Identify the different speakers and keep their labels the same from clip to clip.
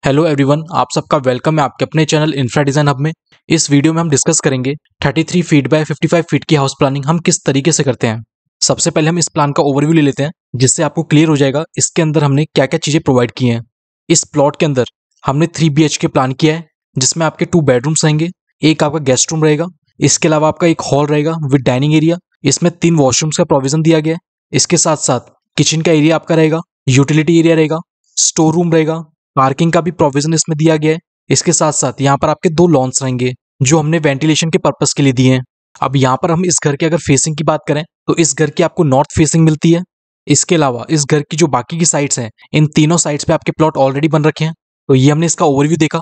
Speaker 1: Hello everyone, आप सबका welcome है आपके अपने चैनल इंफ्रा डिजाइन हब में। इस वीडियो में हम डिस्कस करेंगे 33 फीट बाय 55 फीट की हाउस प्लानिंग हम किस तरीके से करते हैं। सबसे पहले हम इस प्लान का ओवरव्यू ले लेते हैं, जिससे आपको क्लियर हो जाएगा इसके अंदर हमने क्या क्या चीजें प्रोवाइड की हैं। इस प्लॉट के अंदर हमने 3 BHK प्लान किया है, जिसमें आपके 2 बेडरूम्स रहेंगे, एक आपका गेस्ट रूम रहेगा, इसके अलावा आपका एक हॉल रहेगा विद डाइनिंग एरिया। इसमें 3 वॉशरूम्स का प्रोविजन दिया गया है। इसके साथ साथ किचन का एरिया आपका रहेगा, यूटिलिटी एरिया रहेगा, स्टोर रूम रहेगा, पार्किंग का भी प्रोविजन इसमें दिया गया है। इसके साथ साथ यहाँ पर आपके 2 लॉन्स रहेंगे, जो हमने वेंटिलेशन के पर्पस के लिए दिए हैं। अब यहाँ पर हम इस घर के अगर फेसिंग की बात करें तो इस घर की आपको नॉर्थ फेसिंग मिलती है। इसके अलावा इस घर की जो बाकी की साइड्स हैं, इन तीनों साइड्स पे आपके प्लॉट ऑलरेडी बन रखे हैं। तो ये हमने इसका ओवरव्यू देखा।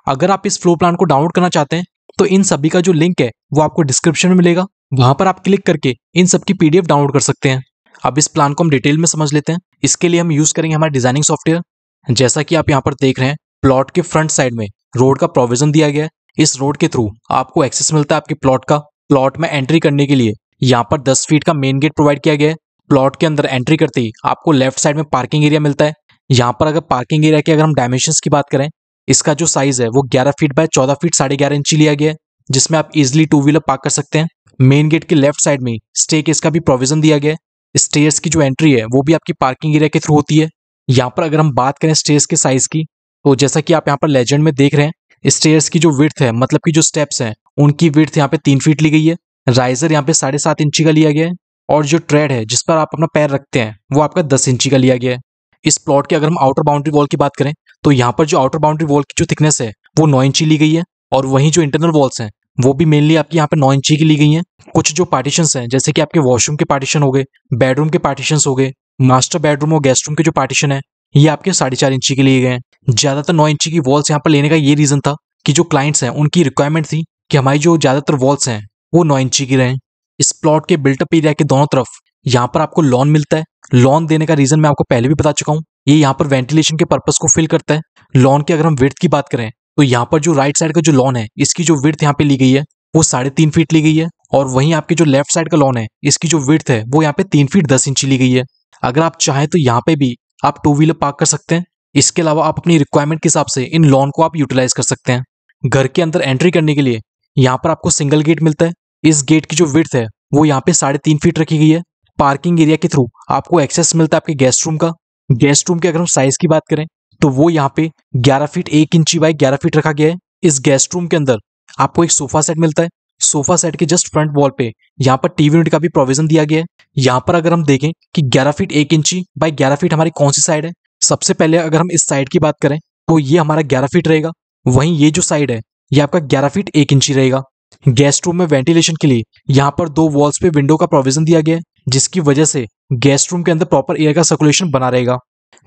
Speaker 1: अगर आप इस फ्लोर प्लान को डाउनलोड करना चाहते हैं तो इन सभी का जो लिंक है वो आपको डिस्क्रिप्शन में मिलेगा, वहां पर आप क्लिक करके इन सब की PDF डाउनलोड कर सकते हैं। अब इस प्लान को हम डिटेल में समझ लेते हैं। इसके लिए हम यूज करेंगे हमारा डिजाइनिंग सॉफ्टवेयर। जैसा कि आप यहाँ पर देख रहे हैं, प्लॉट के फ्रंट साइड में रोड का प्रोविजन दिया गया है। इस रोड के थ्रू आपको एक्सेस मिलता है आपके प्लॉट का। प्लॉट में एंट्री करने के लिए यहाँ पर 10 फीट का मेन गेट प्रोवाइड किया गया है। प्लॉट के अंदर एंट्री करते ही आपको लेफ्ट साइड में पार्किंग एरिया मिलता है। यहाँ पर अगर पार्किंग एरिया की अगर हम डायमेंशंस की बात करें, इसका जो साइज है वो 11 फीट बाय 14 फीट 11.5 इंची लिया गया है, जिसमें आप इजिली 2 व्हीलर पार्क कर सकते हैं। मेन गेट के लेफ्ट साइड में स्टेयरकेस का भी प्रोविजन दिया गया है। स्टेयर्स की जो एंट्री है वो भी आपकी पार्किंग एरिया के थ्रू होती है। यहाँ पर अगर हम बात करें स्टेयर्स के साइज की, तो जैसा कि आप यहाँ पर लेजेंड में देख रहे हैं, स्टेयर्स की जो विड्थ है, मतलब कि जो स्टेप्स हैं, उनकी विड्थ यहाँ पे 3 फीट ली गई है। राइजर यहाँ पे 7.5 इंची का लिया गया है, और जो ट्रेड है जिस पर आप अपना पैर रखते हैं वो आपका 10 इंची का लिया गया है। इस प्लॉट की अगर हम आउटर बाउंड्री वॉल की बात करें तो यहाँ पर जो आउटर बाउंड्री वॉल की जो थिकनेस है वो 9 इंची ली गई है, और वहीं जो इंटरनल वॉल्स हैं वो भी मेनली आपकी यहाँ पे 9 इंची की ली गई हैं। कुछ जो पार्टीशंस हैं, जैसे कि आपके वॉशरूम के पार्टीशन हो गए, बेडरूम के पार्टीशंस हो गए, मास्टर बेडरूम और गेस्ट रूम के जो पार्टीशन है, ये आपके 4.5 इंची के लिए गए हैं। ज्यादातर 9 इंची की वॉल्स यहाँ पर लेने का ये रीजन था कि जो क्लाइंट्स हैं उनकी रिक्वायरमेंट थी कि हमारी जो ज्यादातर वॉल्स हैं वो 9 इंची की रहें। इस प्लॉट के बिल्टअप एरिया के दोनों तरफ यहाँ पर आपको लॉन मिलता है। लॉन देने का रीजन मैं आपको पहले भी बता चुका हूँ, ये यहाँ पर वेंटिलेशन के पर्पस को फिल करता है। लॉन की अगर हम विड्थ की बात करें तो यहाँ पर जो राइट साइड का जो लॉन है, इसकी जो विड्थ यहाँ पे ली गई है वो 3.5 फीट ली गई है, और वहीं आपके जो लेफ्ट साइड का लॉन है, इसकी जो विड्थ है वो यहाँ पे 3 फीट 10 इंची ली गई है। अगर आप चाहें तो यहाँ पे भी आप 2 व्हीलर पार्क कर सकते हैं। इसके अलावा आप अपनी रिक्वायरमेंट के हिसाब से इन लॉन को आप यूटिलाइज कर सकते हैं। घर के अंदर एंट्री करने के लिए यहाँ पर आपको सिंगल गेट मिलता है। इस गेट की जो विड्थ है वो यहाँ पे 3.5 फीट रखी गई है। पार्किंग एरिया के थ्रू आपको एक्सेस मिलता है आपके गेस्ट रूम का। गेस्ट रूम के अगर हम साइज की बात करें तो वो यहाँ पे 11 फीट 1 इंची बाय 11 फीट रखा गया है। इस गेस्ट रूम के अंदर आपको एक सोफा सेट मिलता है। सोफा सेट के जस्ट फ्रंट वॉल पे यहाँ पर टीवी यूनिट का भी प्रोविजन दिया गया है। यहाँ पर अगर हम देखें कि 11 फीट 1 इंची बाय 11 फीट हमारी कौन सी साइड है, सबसे पहले अगर हम इस साइड की बात करें तो ये हमारा 11 फीट रहेगा। वहीं ये जो साइड है ये आपका 11 फीट 1 इंची रहेगा। गेस्ट रूम में वेंटिलेशन के लिए यहाँ पर 2 वॉल्स पे विंडो का प्रोविजन दिया गया है, जिसकी वजह से गेस्ट रूम के अंदर प्रॉपर एयर का सर्कुलेशन बना रहेगा।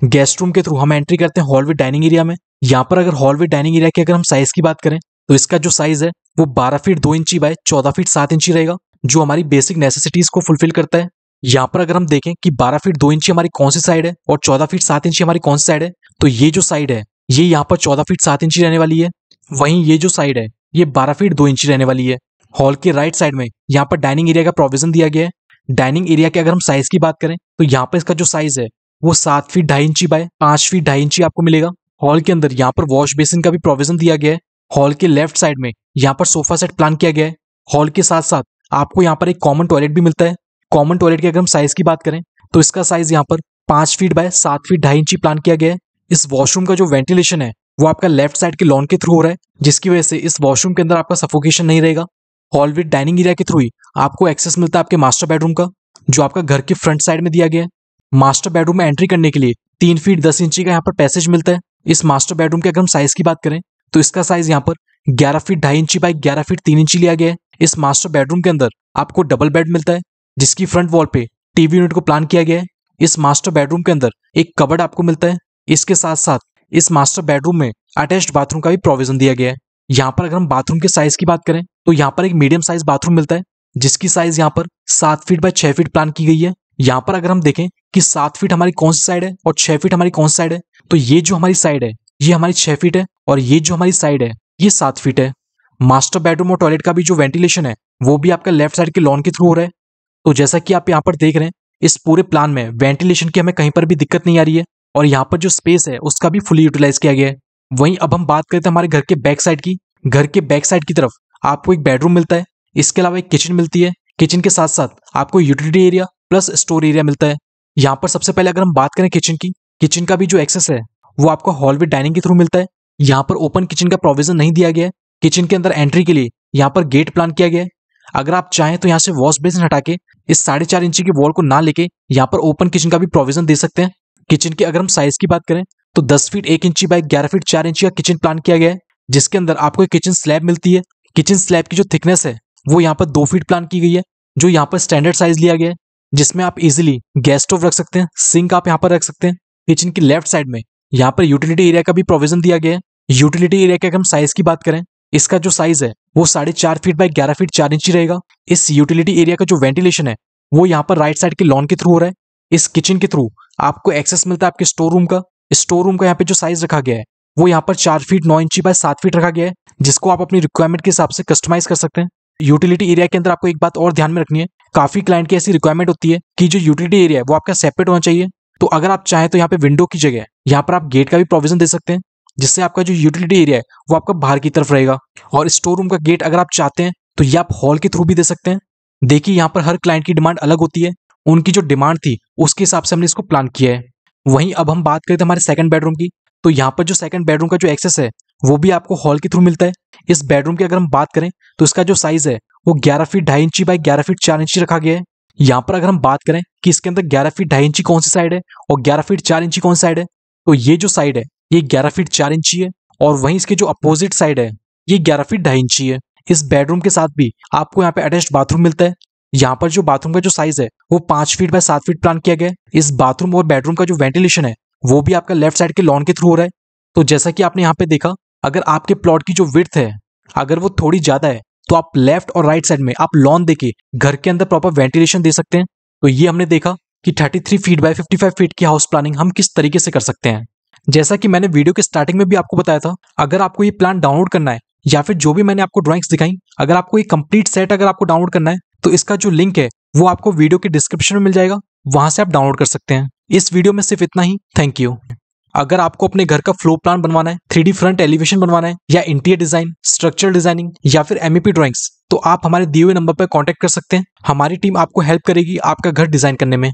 Speaker 1: गेस्ट रूम के थ्रू हम एंट्री करते हैं हॉल विद डाइनिंग एरिया में। यहाँ पर अगर हॉल विद डाइनिंग एरिया की अगर हम साइज की बात करें तो इसका जो साइज है वो 12 फीट 2 इंची बाय 14 फीट 7 इंची रहेगा, जो हमारी बेसिक नेसेसिटीज को फुलफिल करता है। यहाँ पर अगर हम देखें कि 12 फीट 2 इंची हमारी कौन सी साइड है और 14 फीट 7 इंची हमारी कौन सी साइड है, तो ये जो साइड है ये यहाँ पर 14 फीट 7 इंची रहने वाली है। वहीं ये जो साइड है ये 12 फीट 2 इंची रहने वाली है। हॉल के राइट साइड में यहाँ पर डाइनिंग एरिया का प्रोविजन दिया गया है। डाइनिंग एरिया के अगर हम साइज की बात करें तो यहाँ पर इसका जो साइज है वो 7 फीट 2.5 इंची बाय 5 फीट 2.5 इंची आपको मिलेगा। हॉल के अंदर यहाँ पर वॉश बेसिन का भी प्रोविजन दिया गया है। हॉल के लेफ्ट साइड में यहाँ पर सोफा सेट प्लान किया गया है। हॉल के साथ साथ आपको यहाँ पर एक कॉमन टॉयलेट भी मिलता है। कॉमन टॉयलेट की अगर हम साइज की बात करें तो इसका साइज यहाँ पर 5 फीट बाय 7 फीट 2.5 इंची प्लान किया गया है। इस वॉशरूम का जो वेंटिलेशन है वो आपका लेफ्ट साइड के लॉन के थ्रू हो रहा है, जिसकी वजह से इस वॉशरूम के अंदर आपका सफोकेशन नहीं रहेगा। हॉल विद डाइनिंग एरिया के थ्रू ही आपको एक्सेस मिलता है आपके मास्टर बेडरूम का, जो आपका घर के फ्रंट साइड में दिया गया है। मास्टर बेडरूम में एंट्री करने के लिए 3 फीट 10 इंची का यहाँ पर पैसेज मिलता है। इस मास्टर बेडरूम के अगर हम साइज की बात करें तो इसका साइज यहाँ पर 11 फीट 2.5 इंची बाय 11 फीट 3 इंची लिया गया है। इस मास्टर बेडरूम के अंदर आपको डबल बेड मिलता है, जिसकी फ्रंट वॉल पे टीवी यूनिट को प्लान किया गया है। इस मास्टर बेडरूम के अंदर एक कबर्ड आपको मिलता है। इसके साथ साथ इस मास्टर बेडरूम में अटैच्ड बाथरूम का भी प्रोविजन दिया गया है। यहाँ पर अगर हम बाथरूम के साइज की बात करें तो यहाँ पर एक मीडियम साइज बाथरूम मिलता है, जिसकी साइज यहाँ पर 7 फीट बाय 6 फीट प्लान की गई है। यहाँ पर अगर हम देखें कि 7 फीट हमारी कौन सी साइड है और 6 फीट हमारी कौन सी साइड है, तो ये जो हमारी साइड है ये हमारी 6 फीट है, और ये जो हमारी साइड है ये 7 फीट है। मास्टर बेडरूम और टॉयलेट का भी जो वेंटिलेशन है वो भी आपका लेफ्ट साइड के लॉन के थ्रू हो रहा है। तो जैसा कि आप यहाँ पर देख रहे हैं, इस पूरे प्लान में वेंटिलेशन की हमें कहीं पर भी दिक्कत नहीं आ रही है, और यहाँ पर जो स्पेस है उसका भी फुली यूटिलाइज किया गया है। वहीं अब हम बात करते हैं हमारे घर के बैक साइड की। घर के बैक साइड की तरफ आपको एक बेडरूम मिलता है, इसके अलावा एक किचन मिलती है। किचन के साथ साथ आपको utility area plus store area मिलता है। यहाँ पर सबसे पहले अगर हम बात करें किचन की, किचन का भी जो एक्सेस है वो आपको हॉल विद डाइनिंग के थ्रू मिलता है। यहाँ पर ओपन किचन का प्रोविजन नहीं दिया गया है। किचन के अंदर एंट्री के लिए यहाँ पर गेट प्लान किया गया है। अगर आप चाहें तो यहाँ से वॉश बेसिन हटा के इस 4.5 इंची की वॉल को ना लेके यहाँ पर ओपन किचन का भी प्रोविजन दे सकते हैं। किचन की अगर हम साइज की बात करें तो 10 फीट 1 इंची बाय 11 फीट 4 इंची का किचन प्लान किया गया है, जिसके अंदर आपको एक किचन स्लैब मिलती है। किचन स्लैब की जो थिकनेस है वो यहाँ पर 2 फीट प्लान की गई है, जो यहाँ पर स्टैंडर्ड साइज लिया गया है, जिसमें आप इजीली गैस स्टोव रख सकते हैं, सिंक आप यहाँ पर रख सकते हैं। किचन की लेफ्ट साइड में यहाँ पर यूटिलिटी एरिया का भी प्रोविजन दिया गया है। यूटिलिटी एरिया की अगर हम साइज की बात करें, इसका जो साइज है वो 4.5 फीट बाय 11 फीट 4 इंची रहेगा। इस यूटिलिटी एरिया का जो वेंटिलेशन है वो यहाँ पर राइट साइड के लॉन के थ्रू हो रहा है। इस किचन के थ्रू आपको एक्सेस मिलता है आपके स्टोर रूम का। स्टोर रूम का यहाँ पे जो साइज रखा गया है वो यहाँ पर 4 फीट 9 इंची बाय 7 फीट रखा गया है, जिसको आप अपनी रिक्वायरमेंट के हिसाब से कस्टमाइज कर सकते हैं। यूटिलिटी एरिया के अंदर आपको एक बात और ध्यान में रखनी है, काफी क्लाइंट की ऐसी रिक्वायरमेंट होती है कि जो यूटिलिटी एरिया है वो आपका सेपरेट होना चाहिए। तो अगर आप चाहें तो यहाँ पे विंडो की जगह यहाँ पर आप गेट का भी प्रोविजन दे सकते हैं, जिससे आपका जो यूटिलिटी एरिया है वो आपका बाहर की तरफ रहेगा। और स्टोर रूम का गेट अगर आप चाहते हैं तो ये आप हॉल के थ्रू भी दे सकते हैं। देखिए यहाँ पर हर क्लाइंट की डिमांड अलग होती है, उनकी जो डिमांड थी उसके हिसाब से हमने इसको प्लान किया है। वहीं अब हम बात करें हमारे सेकंड बेडरूम की, तो यहाँ पर जो सेकंड बेडरूम का जो एक्सेस है वो भी आपको हॉल के थ्रू मिलता है। इस बेडरूम की अगर हम बात करें तो इसका जो साइज है वो 11 फीट 2.5 इंची बाय 11 फीट 4 इंची रखा गया है। यहाँ पर अगर हम बात करें कि इसके अंदर 11 फीट 2.5 इंची कौन सी साइड है और 11 फीट 4 इंची कौन सी साइड है, तो ये जो साइड है ये 11 फीट 4 इंची है, और वहीं इसके जो अपोजिट साइड है ये 11 फीट 2.5 इंची है। इस बेडरूम के साथ भी आपको यहाँ पे अटैच्ड बाथरूम मिलता है। यहाँ पर जो बाथरूम का जो साइज है वो 5 फीट बाय 7 फीट प्लान किया गया है। इस बाथरूम और बेडरूम का जो वेंटिलेशन है वो भी आपका लेफ्ट साइड के लॉन के थ्रू हो रहा है। तो जैसा कि आपने यहाँ पे देखा, अगर आपके प्लॉट की जो विड्थ है अगर वो थोड़ी ज्यादा है तो आप लेफ्ट और राइट साइड में आप लॉन देके घर के अंदर प्रॉपर वेंटिलेशन दे सकते हैं। तो ये हमने देखा कि 33 फीट बाय 55 फीट की हाउस प्लानिंग हम किस तरीके से कर सकते हैं। जैसा कि मैंने वीडियो के स्टार्टिंग में भी आपको बताया था, अगर आपको ये प्लान डाउनलोड करना है या फिर जो भी मैंने आपको ड्राइंग्स दिखाई, अगर आपको ये कंप्लीट सेट अगर आपको डाउनलोड करना है तो इसका जो लिंक है वो आपको वीडियो के डिस्क्रिप्शन में मिल जाएगा, वहां से आप डाउनलोड कर सकते हैं। इस वीडियो में सिर्फ इतना ही। Thank you. अगर आपको अपने घर का फ्लोर प्लान बनवाना है, 3D फ्रंट एलिवेशन बनवाना है, या इंटीरियर डिजाइन, स्ट्रक्चरल डिजाइनिंग या फिर MEP ड्राइंग्स, तो आप हमारे दिए हुए नंबर पर कांटेक्ट कर सकते हैं। हमारी टीम आपको हेल्प करेगी आपका घर डिजाइन करने में।